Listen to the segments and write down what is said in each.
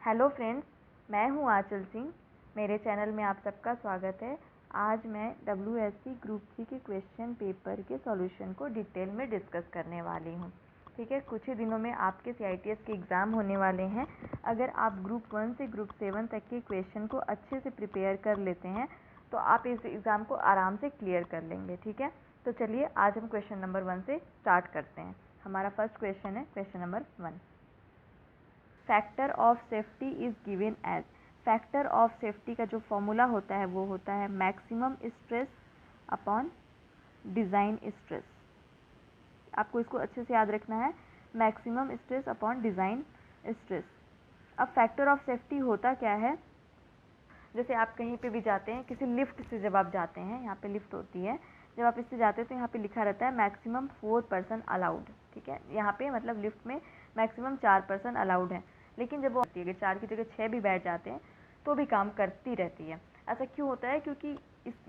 Hello friends, मैं हूं आंचल सिंह। मेरे चैनल में आप सबका स्वागत है। आज मैं WSC ग्रुप 3 के क्वेश्चन पेपर के सॉल्यूशन को डिटेल में डिस्कस करने वाली हूं। ठीक है, कुछ ही दिनों में आपके CITS के एग्ज़ाम होने वाले हैं। अगर आप ग्रुप 1 से ग्रुप 7 तक के क्वेश्चन को अच्छे से प्रिपेयर कर लेते हैं तो आप इस एग्ज़ाम को आराम से क्लियर कर लेंगे। ठीक है, तो चलिए आज हम क्वेश्चन नंबर 1 से स्टार्ट करते हैं। हमारा फर्स्ट क्वेश्चन है question number 1। Factor of safety is given as. Factor of safety का जो फॉर्मूला होता है वो होता है maximum stress upon design stress. आपको इसको अच्छे से याद रखना है, maximum stress upon design stress. अब फैक्टर ऑफ सेफ्टी होता क्या है, जैसे आप कहीं पे भी जाते हैं, किसी लिफ्ट से जब आप जाते हैं, यहाँ पे लिफ्ट होती है, जब आप इससे जाते हैं तो यहाँ पे लिखा रहता है मैक्सिमम 4 पर्सन अलाउड। ठीक है, यहाँ पे मतलब लिफ्ट में मैक्सिमम 4 पर्सन अलाउड है, लेकिन जब वो अगर 4 की जगह 6 भी बैठ जाते हैं तो भी काम करती रहती है। ऐसा क्यों होता है? क्योंकि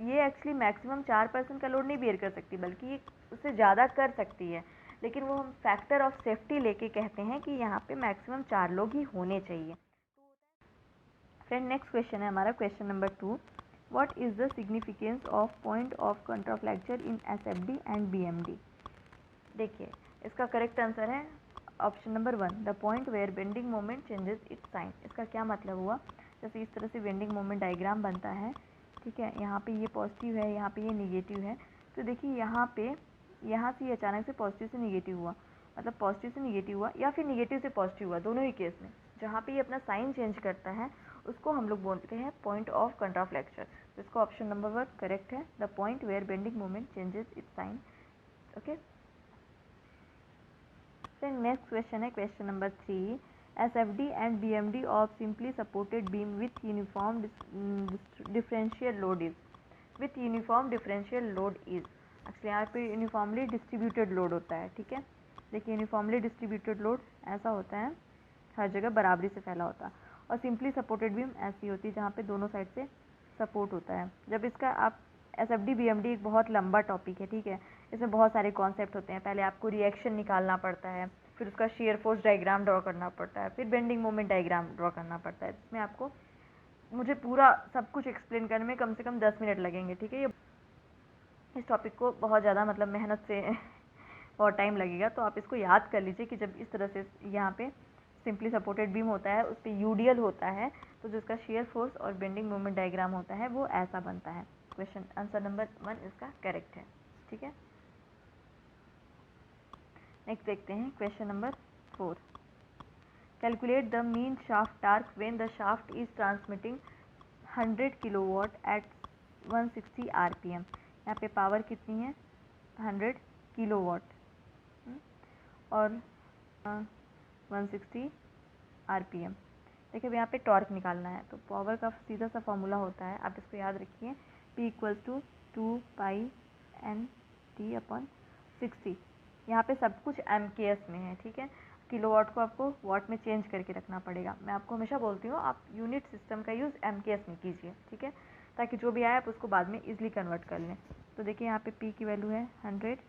ये एक्चुअली मैक्सिमम 4 पर्सन का लोड नहीं बेयर कर सकती, बल्कि ये उससे ज़्यादा कर सकती है, लेकिन वो हम फैक्टर ऑफ सेफ्टी लेके कहते हैं कि यहाँ पे मैक्सिमम 4 लोग ही होने चाहिए। फ्रेंड, नेक्स्ट क्वेश्चन है हमारा question number 2। What is the significance of point of contraflexure in SFD and BMD? देखिए, इसका करेक्ट आंसर है option number 1, the point where bending moment changes its sign. इसका क्या मतलब हुआ? जैसे इस तरह से बेंडिंग मोमेंट डायग्राम बनता है, ठीक है, यहाँ पे ये पॉजिटिव है, यहाँ पे ये निगेटिव है। तो देखिए यहाँ पे, यहाँ से अचानक से पॉजिटिव से निगेटिव हुआ, मतलब पॉजिटिव से निगेटिव हुआ या फिर निगेटिव से पॉजिटिव हुआ, दोनों ही केस में जहाँ पे ये अपना साइन चेंज करता है उसको हम लोग बोलते हैं पॉइंट ऑफ कंट्राफ्लेक्चर। तो इसका ऑप्शन नंबर 1 करेक्ट है, the point where bending moment changes its sign. Okay, then next question है question number 3। SFD and BMD of simply supported beam with uniform differential load is, with uniform differential load is, actually यहाँ पे uniformly distributed load होता है। ठीक है, देखिए uniformly distributed load ऐसा होता है, हर जगह बराबरी से फैला होता है, और सिंपली सपोर्टेड बीम ऐसी होती है जहाँ पे दोनों साइड से सपोर्ट होता है। जब इसका आप SFD BMD एक बहुत लंबा टॉपिक है, ठीक है, इसमें बहुत सारे कॉन्सेप्ट होते हैं। पहले आपको रिएक्शन निकालना पड़ता है, फिर उसका शेयर फोर्स डायग्राम ड्रॉ करना पड़ता है, फिर बेंडिंग मोमेंट डायग्राम ड्रॉ करना पड़ता है। इसमें आपको, मुझे पूरा सब कुछ एक्सप्लेन करने में कम से कम 10 मिनट लगेंगे। ठीक है, ये इस टॉपिक को बहुत ज़्यादा मतलब मेहनत से और टाइम लगेगा, तो आप इसको याद कर लीजिए कि जब इस तरह से यहाँ पे सिंपली सपोर्टेड बीम होता है, उस पर UDL होता है, तो जो इसका शेयर फोर्स और बेंडिंग मोमेंट डायग्राम होता है वो ऐसा बनता है। क्वेश्चन आंसर नंबर 1 इसका करेक्ट है। ठीक है, नेक्स्ट देखते हैं question number 4। Calculate the mean shaft torque when the shaft is transmitting 100 kilowatt at 160 RPM। यहाँ पे पावर कितनी है? 100 किलोवाट और 160 RPM। देखिए, अब यहाँ पे टॉर्क निकालना है, तो पावर का सीधा सा फॉर्मूला होता है, आप इसको याद रखिए, P = 2 पाई NT/60। यहाँ पे सब कुछ MKS में है। ठीक है, किलोवाट को आपको वाट में चेंज करके रखना पड़ेगा। मैं आपको हमेशा बोलती हूँ आप यूनिट सिस्टम का यूज़ MKS में कीजिए, ठीक है, ताकि जो भी आए आप उसको बाद में ईजिली कन्वर्ट कर लें। तो देखिए यहाँ पे P की वैल्यू है 100,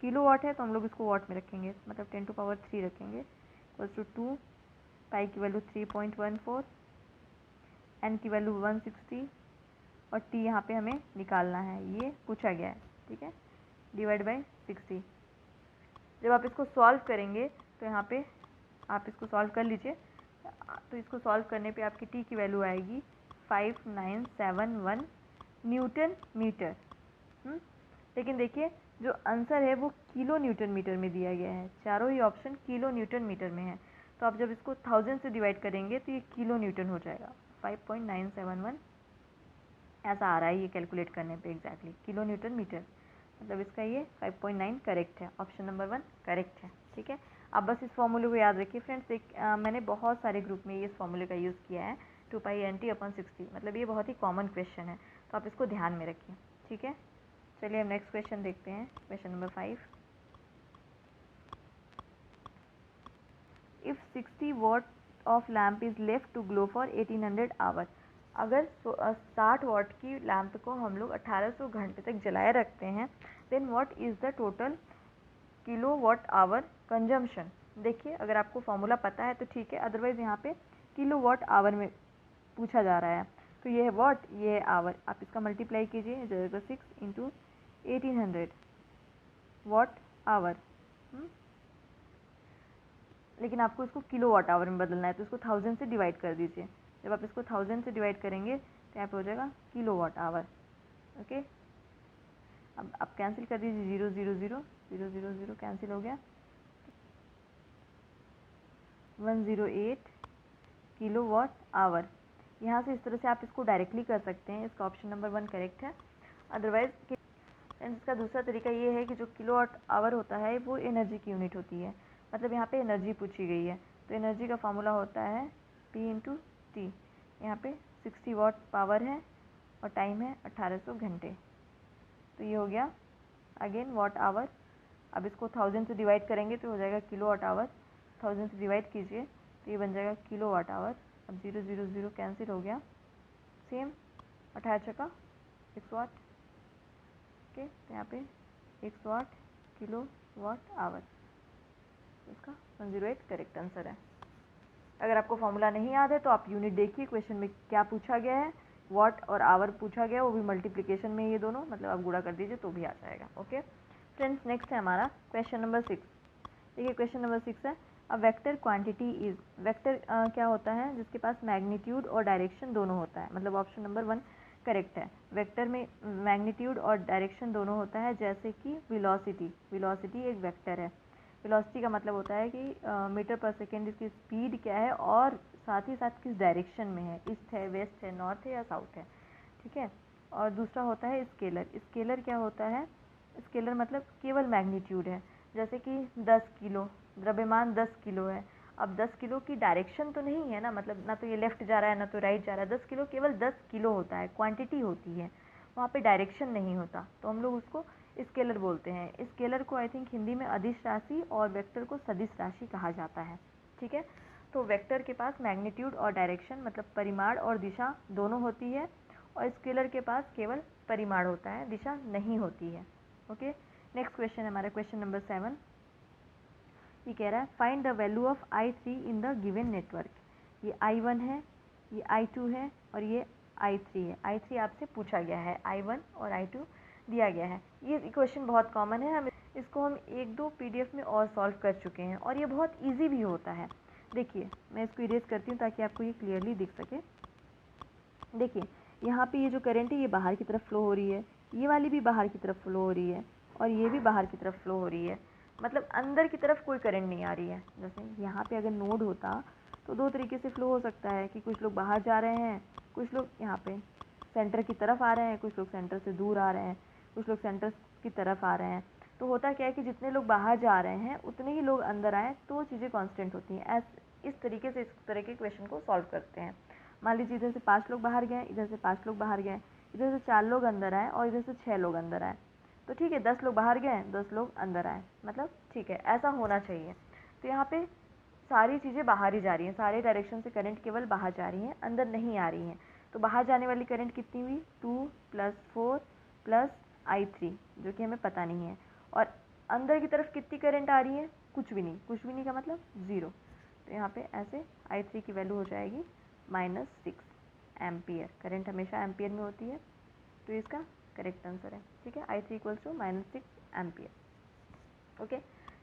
किलोवाट है तो हम लोग इसको वाट में रखेंगे, मतलब 10⁻³ रखेंगे, = 2, पाई की वैल्यू 3.14, N की वैल्यू 160 और T यहाँ पे हमें निकालना है, ये पूछा गया है। ठीक है, /60। जब आप इसको सॉल्व करेंगे तो यहाँ पे आप इसको सॉल्व कर लीजिए, तो इसको सॉल्व करने पे आपकी T की वैल्यू आएगी 5971 न्यूटन मीटर। लेकिन देखिए जो आंसर है वो किलो न्यूटन मीटर में दिया गया है, चारों ही ऑप्शन किलो न्यूटन मीटर में है, तो आप जब इसको 1000 से डिवाइड करेंगे तो ये किलो न्यूटन हो जाएगा। 5.971 ऐसा आ रहा है ये कैलकुलेट करने पे एग्जैक्टली किलो न्यूटन मीटर, मतलब इसका ये 5.9 करेक्ट है, ऑप्शन नंबर 1 करेक्ट है। ठीक है, आप बस इस फॉर्मूले को याद रखिए फ्रेंड्स। मैंने बहुत सारे ग्रुप में ये इस फॉर्मूले का यूज़ किया है, 2 पाई NT/60, मतलब ये बहुत ही कॉमन क्वेश्चन है, तो आप इसको ध्यान में रखिए। ठीक है, चलिए हम नेक्स्ट क्वेश्चन देखते हैं, question number 5। If 60 watt of lamp is left to glow for 1800 hour, अगर 60 वाट की लैम्प को हम लोग 1800 घंटे तक जलाए रखते हैं, then what is the total kilowatt hour consumption. देखिए, अगर आपको फॉर्मूला पता है तो ठीक है, अदरवाइज़ यहाँ पे किलोवाट आवर में पूछा जा रहा है। तो ये है वॉट, ये है आवर, आप इसका मल्टीप्लाई कीजिए, हो जाएगा 6 इंटू 1800 वॉट आवर। लेकिन आपको इसको किलोवाट आवर में बदलना है, तो इसको 1000 से डिवाइड कर दीजिए। जब आप इसको 1000 से डिवाइड करेंगे तो यहाँ पे हो जाएगा किलोवाट आवर। ओके, अब आप कैंसिल कर दीजिए, 0 0 0 0 0 0 कैंसिल हो गया, 108 किलोवाट आवर। यहाँ से इस तरह से आप इसको डायरेक्टली कर सकते हैं, इसका ऑप्शन नंबर 1 करेक्ट है। अदरवाइज इसका दूसरा तरीका ये है कि जो किलोवाट आवर होता है वो एनर्जी की यूनिट होती है, मतलब यहाँ पे एनर्जी पूछी गई है, तो एनर्जी का फार्मूला होता है P इंटू टी। यहाँ पे 60 वाट पावर है और टाइम है 1800 घंटे, तो ये हो गया अगेन वाट आवर। अब इसको 1000 से डिवाइड करेंगे तो हो जाएगा किलोवाट आवर, 1000 से डिवाइड कीजिए तो ये बन जाएगा किलोवाट आवर। अब 0 0 0 कैंसिल हो गया, सेम 18 का 108। ओके, तो यहाँ पे 108 किलोवाट आवर, इसका 108 करेक्ट आंसर है। अगर आपको फॉर्मूला नहीं याद है तो आप यूनिट देखिए, क्वेश्चन में क्या पूछा गया है, वॉट और आवर पूछा गया, वो भी मल्टीप्लिकेशन में ये दोनों, मतलब आप गुणा कर दीजिए तो भी आ जाएगा। ओके फ्रेंड्स, नेक्स्ट है हमारा क्वेश्चन नंबर 6। देखिए क्वेश्चन नंबर 6 है, a vector quantity is, vector क्या होता है, जिसके पास मैग्नीट्यूड और डायरेक्शन दोनों होता है, मतलब ऑप्शन नंबर 1 करेक्ट है। वेक्टर में मैग्नीट्यूड और डायरेक्शन दोनों होता है, जैसे कि वेलोसिटी, वेलोसिटी एक वेक्टर है। वेलोसिटी का मतलब होता है कि मीटर पर सेकेंड इसकी स्पीड क्या है और साथ ही साथ किस डायरेक्शन में है, ईस्ट है, वेस्ट है, नॉर्थ है या साउथ है, ठीक है। और दूसरा होता है स्केलर। स्केलर क्या होता है, स्केलर मतलब केवल मैग्नीट्यूड है, जैसे कि 10 किलो, द्रव्यमान 10 किलो है। अब 10 किलो की डायरेक्शन तो नहीं है ना, मतलब ना तो ये लेफ्ट जा रहा है ना तो राइट जा रहा है, 10 किलो केवल 10 किलो होता है, क्वांटिटी होती है, वहाँ पे डायरेक्शन नहीं होता, तो हम लोग उसको स्केलर बोलते हैं। स्केलर को आई थिंक हिंदी में अदिश राशि और वेक्टर को सदिश राशि कहा जाता है, ठीक है। तो वेक्टर के पास मैग्नीट्यूड और डायरेक्शन मतलब परिमाण और दिशा दोनों होती है, और स्केलर के पास केवल परिमाण होता है, दिशा नहीं होती है। ओके, नेक्स्ट क्वेश्चन है हमारा क्वेश्चन नंबर 7। ये कह रहा है find the value of I3 in the given network. ये I1 है, ये I2 है और ये I3 है। I3 आपसे पूछा गया है, I1 और I2 दिया गया है। ये क्वेश्चन बहुत कॉमन है, हम इसको हम 1-2 PDF में और सॉल्व कर चुके हैं और ये बहुत इजी भी होता है। देखिए मैं इसको इरेज करती हूँ ताकि आपको ये क्लियरली दिख सके। देखिए यहाँ पे ये जो करंट है ये बाहर की तरफ फ्लो हो रही है, ये वाली भी बाहर की तरफ फ्लो हो रही है और ये भी बाहर की तरफ फ्लो हो रही है, मतलब अंदर की तरफ कोई करंट नहीं आ रही है। जैसे यहाँ पे अगर नोड होता तो 2 तरीके से फ्लो हो सकता है कि कुछ लोग बाहर जा रहे हैं, कुछ लोग यहाँ पे सेंटर की तरफ आ रहे हैं, कुछ लोग सेंटर से दूर आ रहे हैं, कुछ लोग सेंटर की तरफ आ रहे हैं। तो होता क्या है कि जितने लोग बाहर जा रहे हैं उतने ही लोग अंदर आए तो चीज़ें कॉन्स्टेंट होती हैं। इस तरीके से इस तरह के क्वेश्चन को सॉल्व करते हैं। मान लीजिए इधर से 5 लोग बाहर गए, इधर से 5 लोग बाहर गए, इधर से 4 लोग अंदर आए और इधर से 6 लोग अंदर आए, तो ठीक है 10 लोग बाहर गए, 10 लोग अंदर आए, मतलब ठीक है ऐसा होना चाहिए। तो यहाँ पे सारी चीज़ें बाहर ही जा रही हैं, सारे डायरेक्शन से करंट केवल बाहर जा रही हैं, अंदर नहीं आ रही हैं। तो बाहर जाने वाली करंट कितनी हुई, 2 + 4 + I3, जो कि हमें पता नहीं है। और अंदर की तरफ कितनी करंट आ रही है, कुछ भी नहीं, कुछ भी नहीं का मतलब 0। तो यहाँ पे ऐसे I3 की वैल्यू हो जाएगी -6 एम्पियर। करंट हमेशा एम्पियर में होती है, तो इसका करेक्ट आंसर है, ठीक है। I3 = -6 ampere. Okay,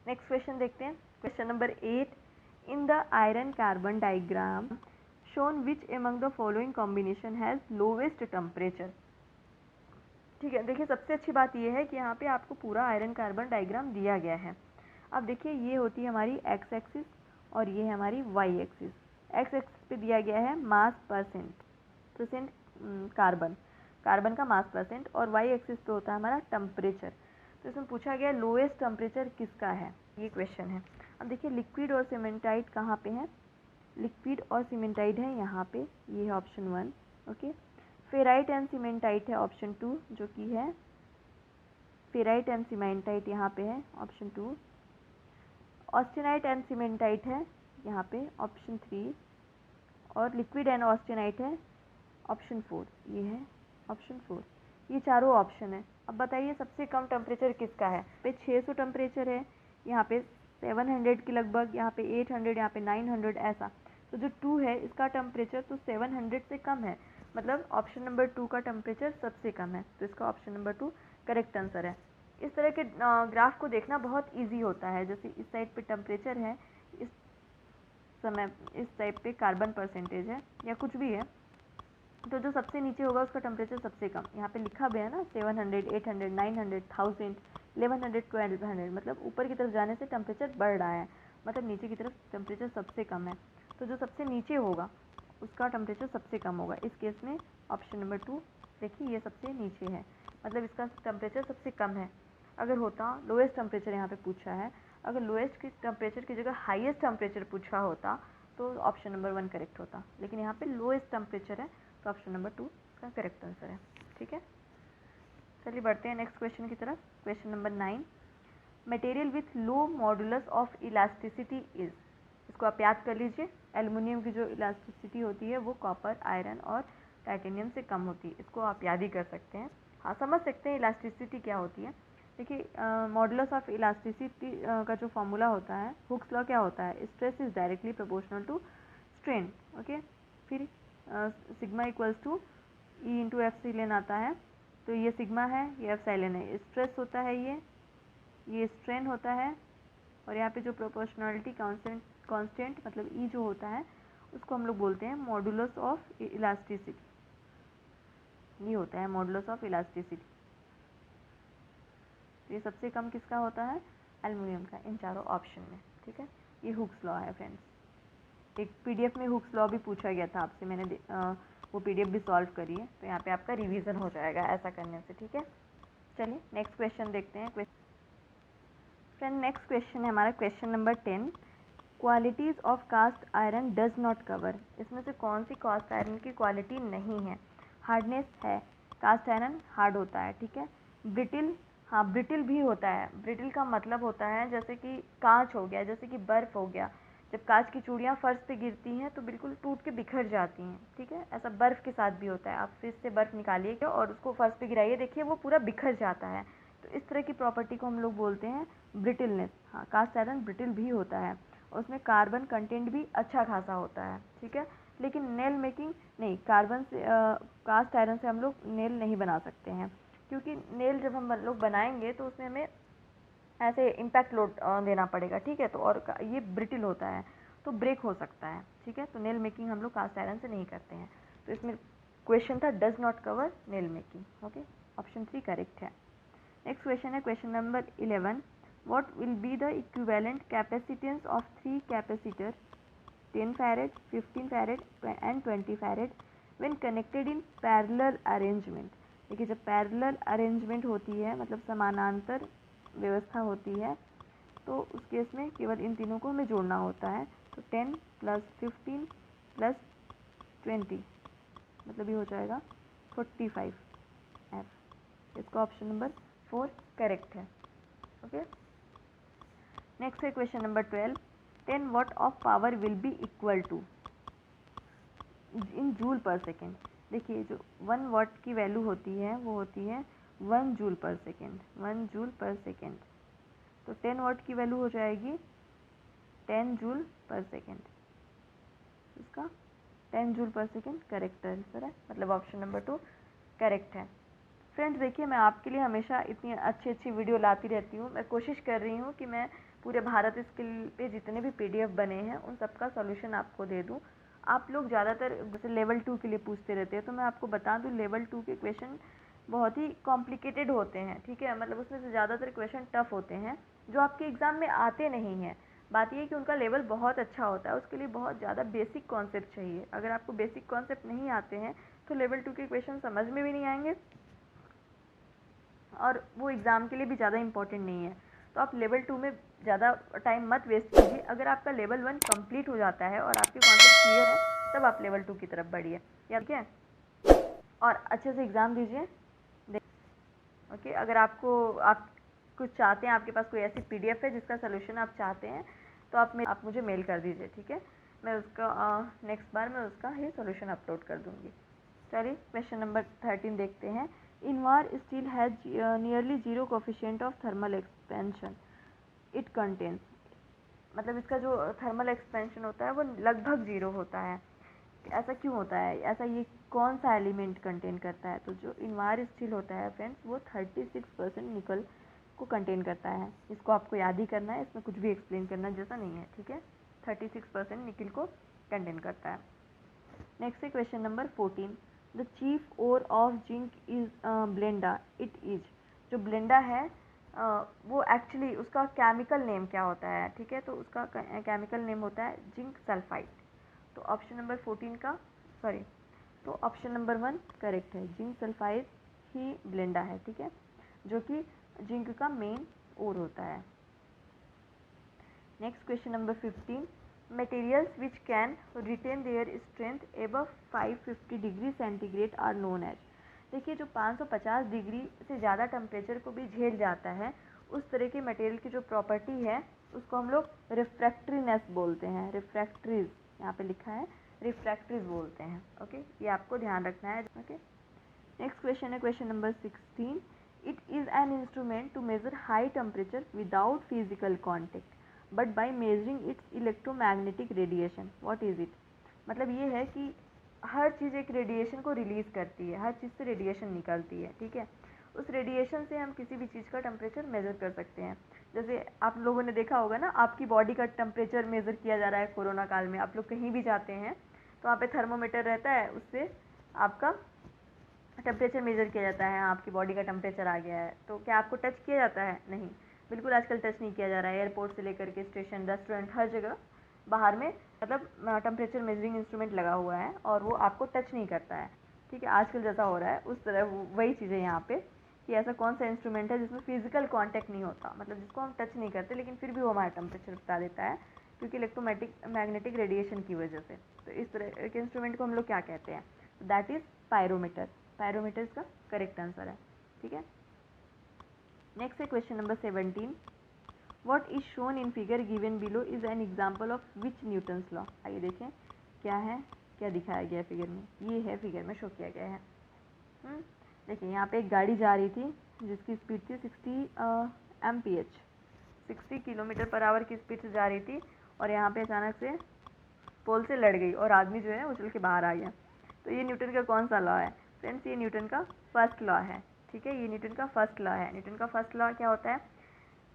next question देखते हैं, question number 8। In the iron carbon diagram shown which among the following combination has lowest temperature. ठीक है, देखिए सबसे अच्छी बात यह है कि यहाँ पे आपको पूरा आयरन कार्बन डाइग्राम दिया गया है। अब देखिए ये होती है हमारी एक्स एक्सिस और ये है हमारी वाई एक्सिस। एक्स एक्सिस पे दिया गया है मास परसेंट कार्बन, कार्बन का मास परसेंट, और वाई एक्सिस पे होता है हमारा टेम्परेचर। तो इसमें पूछा गया लोएस्ट टेम्परेचर किसका है, ये क्वेश्चन है। अब देखिए लिक्विड और सीमेंटाइट कहाँ पे है, लिक्विड और सीमेंटाइट है यहाँ पे, ये है option 1। Okay, ferrite and cementite है ऑप्शन 2, जो कि है फेराइट एंड सीमेंटाइट यहाँ पे है ऑप्शन 2। ऑस्टेनाइट एंड सीमेंटाइट है यहाँ पे ऑप्शन 3, और लिक्विड एंड ऑस्टेनाइट है ऑप्शन 4, ये है ऑप्शन 4। ये चारों ऑप्शन है। अब बताइए सबसे कम टेम्परेचर किसका है, पे 600 टेम्परेचर है, यहाँ पे 700 के लगभग, यहाँ पे 800, यहाँ पे 900, ऐसा। तो जो 2 है इसका टेम्परेचर तो 700 से कम है, मतलब ऑप्शन नंबर 2 का टेम्परेचर सबसे कम है, तो इसका ऑप्शन नंबर 2 करेक्ट आंसर है। इस तरह के ग्राफ को देखना बहुत ईजी होता है, जैसे इस साइड पे टेम्परेचर है, इस समय इस साइड पे कार्बन परसेंटेज है या कुछ भी है, तो जो सबसे नीचे होगा उसका टेम्परेचर सबसे कम। यहाँ पे लिखा भी है ना 700, 800, 900, 1000, 1100, 1200, मतलब ऊपर की तरफ जाने से टेम्परेचर बढ़ रहा है, मतलब नीचे की तरफ टेम्परेचर सबसे कम है, तो जो सबसे नीचे होगा उसका टेम्परेचर सबसे कम होगा। इस केस में ऑप्शन नंबर 2 देखिए ये सबसे नीचे है, मतलब इसका टेम्परेचर सबसे कम है। अगर होता लोएस्ट टेम्परेचर यहाँ पे पूछा है, अगर लोएस्ट की टेम्परेचर की जगह हाईएस्ट टेम्परेचर पूछा होता तो ऑप्शन नंबर 1 करेक्ट होता, लेकिन यहाँ पे लोएस्ट टेम्परेचर है, तो ऑप्शन नंबर 2 का करेक्ट आंसर है। ठीक है, चलिए बढ़ते हैं नेक्स्ट क्वेश्चन की तरफ। Question number 9, material with low modulus of elasticity is. इसको आप याद कर लीजिए, एल्युमिनियम की जो इलास्टिसिटी होती है वो कॉपर, आयरन और टाइटेनियम से कम होती है। इसको आप याद ही कर सकते हैं, हाँ समझ सकते हैं इलास्टिसिटी क्या होती है। देखिए मॉडुलस ऑफ इलास्टिसिटी का जो फॉर्मूला होता है, हुक्स लॉ क्या होता है, stress is directly proportional to strain. Okay, फिर sigma equals to E into epsilon आता है, तो ये सिग्मा है, ये एफ साइलेन है, स्ट्रेस होता है ये स्ट्रेन होता है, और यहाँ पे जो प्रोपोर्शनलिटी कांस्टेंट मतलब ई जो होता है उसको हम लोग बोलते हैं मॉडुलस ऑफ इलास्टिसिटी, ये होता है मॉडुलस ऑफ इलास्टिसिटी। तो ये सबसे कम किसका होता है, एल्युमिनियम का, इन चारों ऑप्शन में। ठीक है, ये हुक्स लॉ है फ्रेंड्स। एक पीडीएफ में हुक्स लॉ भी पूछा गया था आपसे, मैंने वो पीडीएफ भी सॉल्व करी है, तो यहाँ पे आपका रिवीजन हो जाएगा ऐसा करने से। ठीक है, चलिए नेक्स्ट क्वेश्चन देखते हैं। फ्रेंड नेक्स्ट क्वेश्चन है हमारा question number 10, qualities of cast iron does not cover. इसमें से कौन सी कास्ट आयरन की क्वालिटी नहीं है। हार्डनेस है, कास्ट आयरन हार्ड होता है, ठीक है। ब्रिटिल, हाँ ब्रिटिल भी होता है। ब्रिटिल का मतलब होता है जैसे कि कांच हो गया, जैसे कि बर्फ़ हो गया, जब कांच की चूड़ियाँ फर्श पे गिरती हैं तो बिल्कुल टूट के बिखर जाती हैं, ठीक है। ऐसा बर्फ़ के साथ भी होता है, आप फ्रिज से बर्फ़ निकालिए और उसको फर्श पे गिराइए, देखिए वो पूरा बिखर जाता है। तो इस तरह की प्रॉपर्टी को हम लोग बोलते हैं ब्रिटिलनेस। हाँ, कास्ट आयरन ब्रिटिल भी होता है, उसमें कार्बन कंटेंट भी अच्छा खासा होता है, ठीक है। लेकिन नेल मेकिंग नहीं, कार्बन से कास्ट आयरन से हम लोग नेल नहीं बना सकते हैं, क्योंकि नेल जब हम लोग बनाएंगे तो उसमें हमें ऐसे इम्पैक्ट लोड देना पड़ेगा, ठीक है। तो और ये ब्रिटिल होता है तो ब्रेक हो सकता है, ठीक है। तो नेल मेकिंग हम लोग कास्ट आयरन से नहीं करते हैं। तो इसमें क्वेश्चन था does not cover nail making. Okay, option 3 correct है। नेक्स्ट क्वेश्चन है question number 11, what will be the equivalent capacitance of 3 capacitor 10 farad 15 farad and 20 farad when connected in parallel arrangement। देखिए जब पैरेलल अरेंजमेंट होती है, मतलब समानांतर व्यवस्था होती है, तो उस केस में केवल इन तीनों को हमें जोड़ना होता है। तो 10 + 15 + 20 मतलब ये हो जाएगा 45 F। इसका ऑप्शन नंबर 4 करेक्ट है। ओके, नेक्स्ट है question number 12, 10 watt of power will be equal to in joule per second. देखिए जो 1 वाट की वैल्यू होती है वो होती है 1 joule per second, 1 joule per second. तो 10 वाट की वैल्यू हो जाएगी 10 जूल पर सेकेंड। इसका 10 joule per second correct answer है, मतलब ऑप्शन नंबर 2 करेक्ट है। फ्रेंड्स देखिए मैं आपके लिए हमेशा इतनी अच्छी अच्छी वीडियो लाती रहती हूँ। मैं कोशिश कर रही हूँ कि मैं पूरे भारत स्किल पे जितने भी पीडीएफ बने हैं उन सबका सॉल्यूशन आपको दे दूँ। आप लोग ज़्यादातर जैसे लेवल 2 के लिए पूछते रहते हैं, तो मैं आपको बता दूँ लेवल 2 के क्वेश्चन बहुत ही कॉम्प्लिकेटेड होते हैं, ठीक है। मतलब उसमें से ज़्यादातर क्वेश्चन टफ होते हैं जो आपके एग्ज़ाम में आते नहीं हैं। बात ये है कि उनका लेवल बहुत अच्छा होता है, उसके लिए बहुत ज़्यादा बेसिक कॉन्सेप्ट चाहिए। अगर आपको बेसिक कॉन्सेप्ट नहीं आते हैं तो लेवल 2 के क्वेश्चन समझ में भी नहीं आएंगे और वो एग्ज़ाम के लिए भी ज़्यादा इंपॉर्टेंट नहीं है। तो आप लेवल 2 में ज़्यादा टाइम मत वेस्ट कीजिए। अगर आपका लेवल 1 कंप्लीट हो जाता है और आपके कॉन्सेप्ट क्लियर है तब आप लेवल 2 की तरफ बढ़िए, ठीक है, और अच्छे से एग्ज़ाम दीजिए। ओके, अगर आप कुछ चाहते हैं, आपके पास कोई ऐसी पीडीएफ है जिसका सोल्यूशन आप चाहते हैं, तो आप मुझे मेल कर दीजिए, ठीक है। मैं उसका नेक्स्ट बार मैं उसका ही सोल्यूशन अपलोड कर दूँगी। चलिए क्वेश्चन नंबर 13 देखते हैं। Invar steel has nearly 0 coefficient of thermal expansion it contains. मतलब इसका जो थर्मल एक्सपेंशन होता है वो लगभग 0 होता है। ऐसा क्यों होता है, ऐसा ये कौन सा एलिमेंट कंटेन करता है? तो जो इनवार स्टील होता है फ्रेंड्स वो 36% निकल को कंटेन करता है। इसको आपको याद ही करना है, इसमें कुछ भी एक्सप्लेन करना जैसा नहीं है, ठीक है। 36% निकल को कंटेन करता है। नेक्स्ट है question number 14, the chief ore of zinc is blende, it is. जो ब्लेंडा है वो एक्चुअली उसका केमिकल नेम क्या होता है, ठीक है। तो उसका केमिकल नेम होता है जिंक सल्फाइड। तो ऑप्शन नंबर 14 का सॉरी तो ऑप्शन नंबर 1 करेक्ट है, जिंक सल्फाइड ही ब्लेंडा है, ठीक है, जो कि जिंक का मेन ओर होता है। Next question number 15, materials which can retain their strength above 550 degree centigrade are known as. देखिए जो 550 डिग्री से ज़्यादा टेम्परेचर को भी झेल जाता है उस तरह के मटेरियल की जो प्रॉपर्टी है उसको हम लोग रिफ्रैक्ट्रीनेस बोलते हैं। रिफ्रैक्ट्रीज यहाँ पे लिखा है, रिफ्रैक्ट्रीज बोलते हैं। ओके, ये आपको ध्यान रखना है। ओके, नेक्स्ट क्वेश्चन है question number 16, it is an instrument to measure high temperature without physical contact but by measuring its electromagnetic radiation, what is it. मतलब ये है कि हर चीज़ एक रेडिएशन को रिलीज़ करती है, हर चीज़ से रेडिएशन निकलती है, ठीक है। उस रेडिएशन से हम किसी भी चीज़ का टेम्परेचर मेज़र कर सकते हैं। जैसे आप लोगों ने देखा होगा ना, आपकी बॉडी का टेम्परेचर मेज़र किया जा रहा है कोरोना काल में। आप लोग कहीं भी जाते हैं तो वहाँ पे थर्मोमीटर रहता है, उससे आपका टेम्परेचर मेज़र किया जाता है। आपकी बॉडी का टेम्परेचर आ गया है तो क्या आपको टच किया जाता है? नहीं, बिल्कुल आजकल टच नहीं किया जा रहा है। एयरपोर्ट से लेकर के स्टेशन, रेस्टोरेंट, हर जगह बाहर में मतलब टेम्परेचर मेजरिंग इंस्ट्रूमेंट लगा हुआ है और वो आपको टच नहीं करता है, ठीक है। आजकल जैसा हो रहा है उस तरह वही चीज़ है यहाँ पे कि ऐसा कौन सा इंस्ट्रूमेंट है जिसमें फिजिकल कांटेक्ट नहीं होता, मतलब जिसको हम टच नहीं करते लेकिन फिर भी वो हमारा टेम्परेचर बता देता है क्योंकि मैग्नेटिक रेडिएशन की वजह से। तो इस तरह के इंस्ट्रूमेंट को हम लोग क्या कहते हैं? That is pyrometer. पायरोमीटर इसका करेक्ट आंसर है, ठीक है। नेक्स्ट है question number 17, what is shown in figure given below is an example of which Newton's law. आइए देखें क्या है, क्या दिखाया गया फिगर में। ये है फिगर में शो किया गया है। देखिए यहाँ पे एक गाड़ी जा रही थी जिसकी स्पीड थी 60 MPH, 60 किलोमीटर पर आवर की स्पीड से जा रही थी और यहाँ पे अचानक से पोल से लड़ गई और आदमी जो है उछल के बाहर आ गया। तो ये न्यूटन का कौन सा लॉ है फ्रेंड्स? ये न्यूटन का फर्स्ट लॉ है, ठीक है। ये न्यूटन का फर्स्ट लॉ है। न्यूटन का फर्स्ट लॉ क्या होता है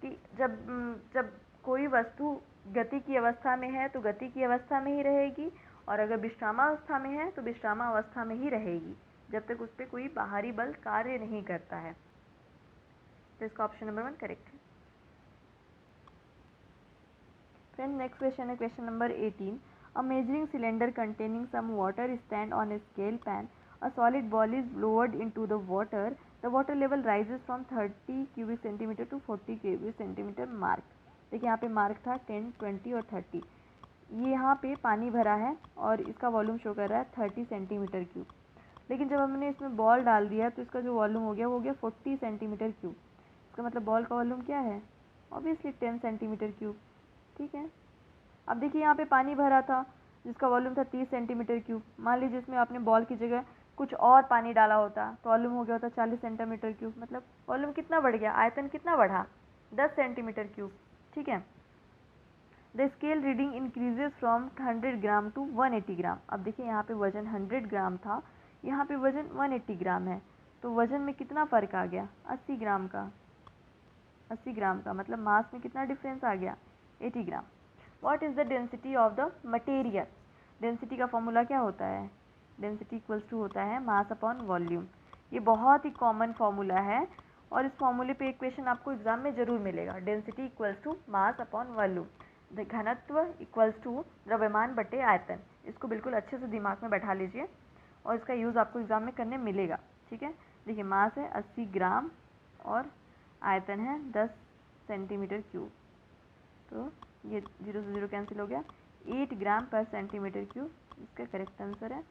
कि जब कोई वस्तु गति की अवस्था में है तो गति की अवस्था में ही रहेगी और अगर विश्रामावस्था में है तो विश्रामावस्था में ही रहेगी जब तक उस पर कोई बाहरी बल कार्य नहीं करता है। तो इसका ऑप्शन नंबर 1 करेक्ट है। फ्रेंड नेक्स्ट क्वेश्चन है question number 18, a measuring cylinder containing some water stand on a scale pan, a solid ball is lowered into the water level rises from 30 cubic centimeter to 40 cubic centimeter mark। देखिए यहाँ पे mark था 10, 20 और 30। ये यहाँ पे पानी भरा है और इसका वॉल्यूम शो कर रहा है 30 सेंटीमीटर क्यूब। लेकिन जब हमने इसमें बॉल डाल दिया तो इसका जो वॉल्यूम हो गया वो हो गया 40 सेंटीमीटर क्यूब। इसका मतलब बॉल का वॉल्यूम क्या है? ऑब्वियसली 10 सेंटीमीटर क्यूब, ठीक है। अब देखिए यहाँ पे पानी भरा था जिसका वॉल्यूम था 30 सेंटीमीटर क्यूब। मान लीजिए इसमें आपने बॉल की जगह कुछ और पानी डाला होता तो वॉल्यूम हो गया होता 40 सेंटीमीटर क्यूब। मतलब वॉल्यूम कितना बढ़ गया, आयतन कितना बढ़ा? 10 सेंटीमीटर क्यूब, ठीक है। The scale reading increases from 100 gram to 180 gram. अब देखिए यहाँ पे वजन 100 ग्राम था, यहाँ पे वजन 180 ग्राम है, तो वजन में कितना फ़र्क आ गया? 80 ग्राम का। 80 ग्राम का मतलब मास में कितना डिफरेंस आ गया? 80 gram. What is the density of the material? Density का फॉर्मूला क्या होता है? डेंसिटी इक्वल्स टू होता है मास अपॉन वॉल्यूम। ये बहुत ही कॉमन फॉर्मूला है और इस फॉर्मूले पे एक क्वेश्चन आपको एग्जाम में जरूर मिलेगा। Density equals to mass upon volume, घनत्व इक्वल्स टू द्रव्यमान बटे आयतन। इसको बिल्कुल अच्छे से दिमाग में बैठा लीजिए और इसका यूज़ आपको एग्जाम में करने मिलेगा, ठीक है। देखिए मास है 80 ग्राम और आयतन है 10 सेंटीमीटर क्यूब, तो ये 0 से 0 कैंसिल हो गया। 8 ग्राम पर सेंटीमीटर क्यूब इसका करेक्ट आंसर है,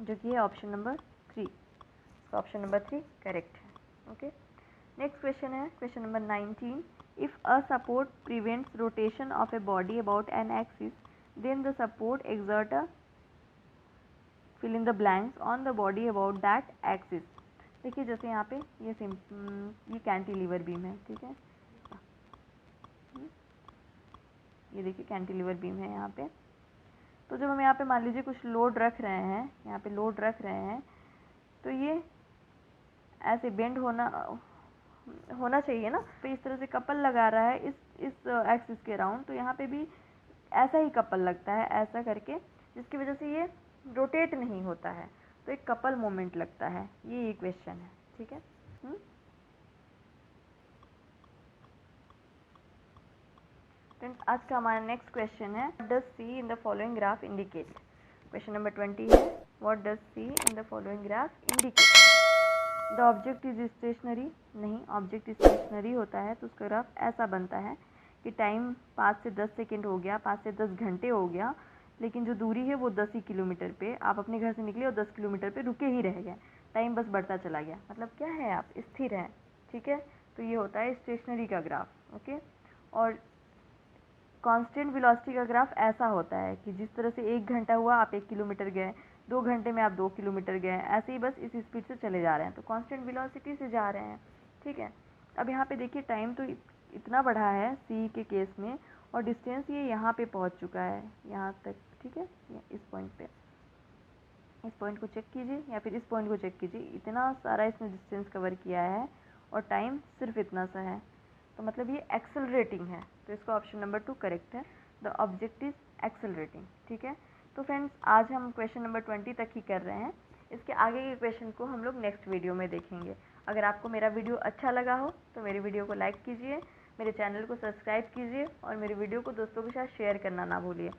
जो कि है ऑप्शन नंबर 3। इसका ऑप्शन नंबर 3 करेक्ट है। ओके, नेक्स्ट क्वेश्चन है question number 19, if a support prevents rotation of a body about an axis then the support exert a fill in the blanks on the body about that axis. देखिए जैसे यहाँ पे ये cantilever beam है, ठीक है। ये देखिए कैंटिलीवर बीम है यहाँ पे। तो जब हम यहाँ पे मान लीजिए कुछ लोड रख रहे हैं, यहाँ पे लोड रख रहे हैं, तो ये ऐसे बेंड होना चाहिए ना। तो इस तरह से कपल लगा रहा है इस एक्सिस के राउंड, तो यहाँ पे भी ऐसा ही कपल लगता है ऐसा करके, जिसकी वजह से ये रोटेट नहीं होता है, तो एक कपल मोमेंट लगता है। ये इक्वेशन है, ठीक है। फ्रेंड्स, आज का हमारा नेक्स्ट क्वेश्चन है, what does she in the following graph indicate. Question number 20 है, what does she in the following graph indicate. The object is stationary. नहीं, ऑब्जेक्ट स्टेशनरी होता है तो उसका ग्राफ ऐसा बनता है कि टाइम 5 से 10 सेकेंड हो गया, 5 से 10 घंटे हो गया, लेकिन जो दूरी है वो 10 ही किलोमीटर पे, आप अपने घर से निकले और 10 किलोमीटर पे रुके ही रह गए, टाइम बस बढ़ता चला गया। मतलब क्या है, आप स्थिर हैं, ठीक है। तो ये होता है स्टेशनरी का ग्राफ, ओके। और कांस्टेंट वेलोसिटी का ग्राफ ऐसा होता है कि जिस तरह से 1 घंटा हुआ आप 1 किलोमीटर गए, 2 घंटे में आप 2 किलोमीटर गए, ऐसे ही बस इस स्पीड से चले जा रहे हैं, तो कांस्टेंट वेलोसिटी से जा रहे हैं, ठीक है। अब यहाँ पे देखिए टाइम तो इतना बढ़ा है सी के केस में, और डिस्टेंस ये यहाँ पे पहुँच चुका है, यहाँ तक, ठीक है। इस पॉइंट पे, इस पॉइंट को चेक कीजिए या फिर इस पॉइंट को चेक कीजिए, इतना सारा इसने डिस्टेंस कवर किया है और टाइम सिर्फ इतना सा है, तो मतलब ये एक्सेलरेटिंग है। तो इसका ऑप्शन नंबर 2 करेक्ट है, द ऑब्जेक्ट इज एक्सेलरेटिंग, ठीक है। तो फ्रेंड्स, आज हम क्वेश्चन नंबर 20 तक ही कर रहे हैं, इसके आगे के क्वेश्चन को हम लोग नेक्स्ट वीडियो में देखेंगे। अगर आपको मेरा वीडियो अच्छा लगा हो तो मेरे वीडियो को लाइक कीजिए, मेरे चैनल को सब्सक्राइब कीजिए और मेरे वीडियो को दोस्तों के साथ शेयर करना ना भूलिए।